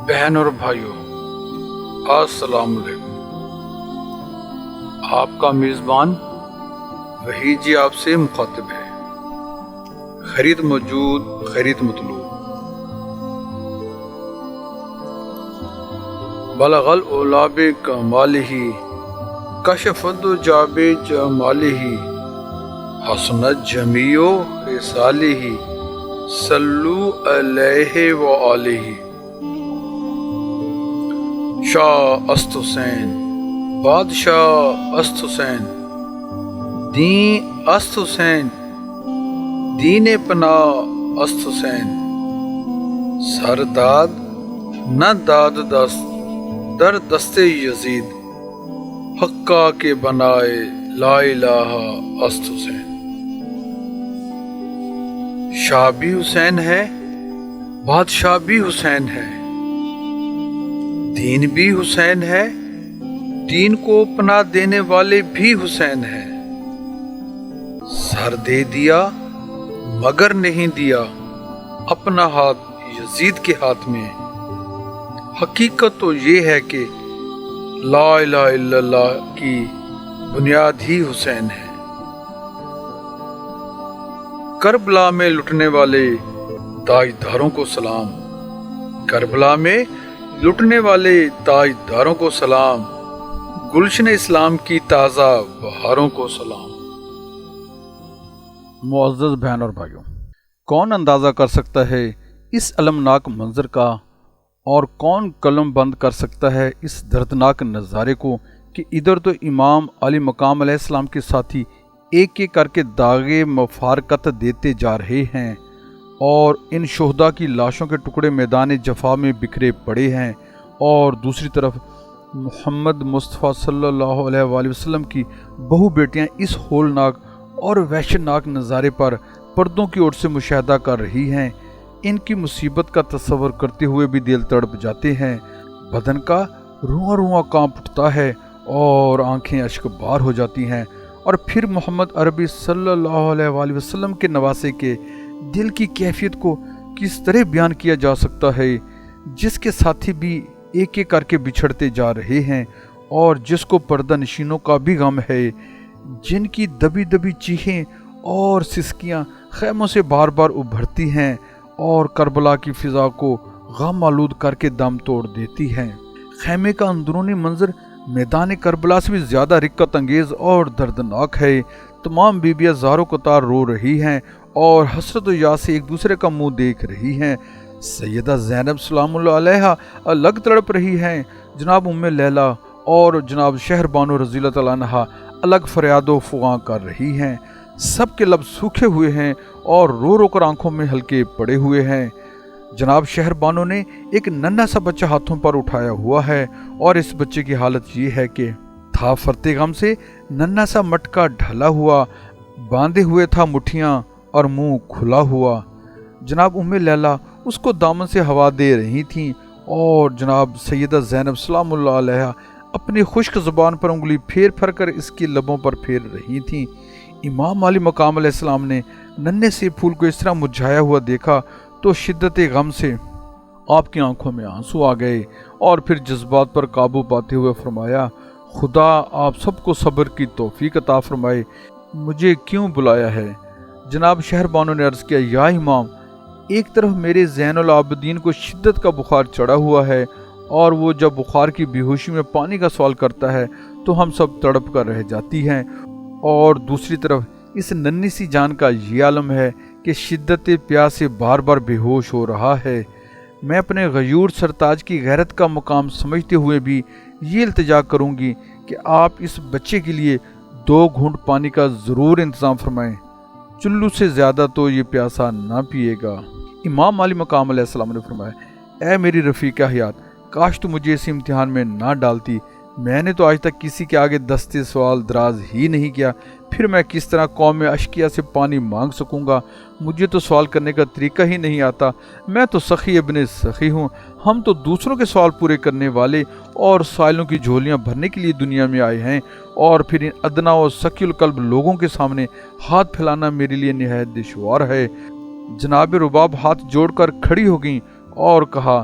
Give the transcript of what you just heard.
بہن اور بھائیوں، السلام علیکم۔ آپ کا میزبان وحید جی آپ سے مخاطب ہے۔ خرید موجود، خرید مطلوب۔ بلغ العلا بکمالہ، کشف الدجی بجمالہ، حسنت جمیع خصالہ، صلوا علیہ وآلہ۔ شاہ است حسین، بادشاہ است حسین، دین است حسین، دین پناہ است حسین۔ سر داد نہ داد دست در دست یزید، حقا کے بنائے لا الہ است حسین۔ شاہ بھی حسین ہے، بادشاہ بھی حسین ہے، دین بھی حسین ہے، دین کو پناہ دینے والے بھی حسین ہیں۔ سر دے دیا مگر نہیں دیا اپنا ہاتھ یزید کے ہاتھ میں۔ حقیقت تو یہ ہے کہ لا الہ الا اللہ کی بنیاد ہی حسین ہے۔ کربلا میں لٹنے والے تاجداروں کو سلام، کربلا میں لٹنے والے تاجداروں کو سلام، گلشن اسلام کی تازہ بہاروں کو سلام۔ معزز بہن اور بھائیوں، کون اندازہ کر سکتا ہے اس المناک منظر کا، اور کون قلم بند کر سکتا ہے اس دردناک نظارے کو کہ ادھر تو امام علی مقام علیہ السلام کے ساتھی ایک ایک کر کے داغے مفارقت دیتے جا رہے ہیں، اور ان شہداء کی لاشوں کے ٹکڑے میدان جفا میں بکھرے پڑے ہیں، اور دوسری طرف محمد مصطفیٰ صلی اللہ علیہ وآلہ وسلم کی بہو بیٹیاں اس ہولناک اور وحشتناک نظارے پر پردوں کی اوٹ سے مشاہدہ کر رہی ہیں۔ ان کی مصیبت کا تصور کرتے ہوئے بھی دل تڑپ جاتے ہیں، بدن کا رواں رواں کانپ اٹھتا ہے اور آنکھیں اشک بار ہو جاتی ہیں۔ اور پھر محمد عربی صلی اللہ علیہ وآلہ وسلم کے نواسے کے دل کی کیفیت کو کس طرح بیان کیا جا سکتا ہے، جس کے ساتھی بھی ایک ایک کر کے بچھڑتے جا رہے ہیں، اور جس کو پردہ نشینوں کا بھی غم ہے، جن کی دبی دبی چیخیں اور سسکیاں خیموں سے بار بار ابھرتی ہیں اور کربلا کی فضا کو غم آلود کر کے دم توڑ دیتی ہیں۔ خیمے کا اندرونی منظر میدان کربلا سے بھی زیادہ رقت انگیز اور دردناک ہے۔ تمام بیویاں زاروں قطار رو رہی ہیں اور حسرت و یاس سے ایک دوسرے کا منہ دیکھ رہی ہیں۔ سیدہ زینب سلام اللہ علیہا الگ تڑپ رہی ہیں، جناب ام لیلہ اور جناب شہر بانو رضی اللہ تعالیٰ عنہا الگ فریاد و فغاں کر رہی ہیں۔ سب کے لب سوکھے ہوئے ہیں اور رو رو کر آنکھوں میں ہلکے پڑے ہوئے ہیں۔ جناب شہر بانو نے ایک ننھا سا بچہ ہاتھوں پر اٹھایا ہوا ہے، اور اس بچے کی حالت یہ ہے کہ تھا فرتے غم سے ننھا سا مٹکا ڈھلا ہوا، باندھے ہوئے تھا مٹھیاں اور منہ کھلا ہوا۔ جناب ام لیلہ اس کو دامن سے ہوا دے رہی تھیں، اور جناب سیدہ زینب سلام اللہ علیہا اپنی خشک زبان پر انگلی پھیر پھر کر اس کی لبوں پر پھیر رہی تھیں۔ امام علی مقام علیہ السلام نے ننھے سے پھول کو اس طرح مرجھایا ہوا دیکھا تو شدت غم سے آپ کی آنکھوں میں آنسو آ گئے، اور پھر جذبات پر قابو پاتے ہوئے فرمایا، خدا آپ سب کو صبر کی توفیق عطا فرمائے، مجھے کیوں بلایا ہے؟ جناب شہر بانو نے عرض کیا، یا امام، ایک طرف میرے زین العابدین کو شدت کا بخار چڑھا ہوا ہے، اور وہ جب بخار کی بے ہوشی میں پانی کا سوال کرتا ہے تو ہم سب تڑپ کر رہ جاتی ہیں، اور دوسری طرف اس ننھی سی جان کا یہ عالم ہے کہ شدت پیاس سے بار بار بے ہوش ہو رہا ہے۔ میں اپنے غیور سرتاج کی غیرت کا مقام سمجھتے ہوئے بھی یہ التجا کروں گی کہ آپ اس بچے کے لیے 2 گھونٹ پانی کا ضرور انتظام فرمائیں، چلو سے زیادہ تو یہ پیاسا نہ پیے گا۔ امام علی مقام علیہ السلام نے فرمایا، اے میری رفیقہ حیات، کاش تو مجھے اس امتحان میں نہ ڈالتی، میں نے تو آج تک کسی کے آگے دستے سوال دراز ہی نہیں کیا، پھر میں کس طرح قوم اشقیہ سے پانی مانگ سکوں گا؟ مجھے تو سوال کرنے کا طریقہ ہی نہیں آتا، میں تو سخی ابن سخی ہوں، ہم تو دوسروں کے سوال پورے کرنے والے اور سائلوں کی جھولیاں بھرنے کے لیے دنیا میں آئے ہیں، اور پھر ان ادنا اور سکی القلب لوگوں کے سامنے ہاتھ پھیلانا میرے لیے نہایت دشوار ہے۔ جناب رباب ہاتھ جوڑ کر کھڑی ہو گئیں اور کہا،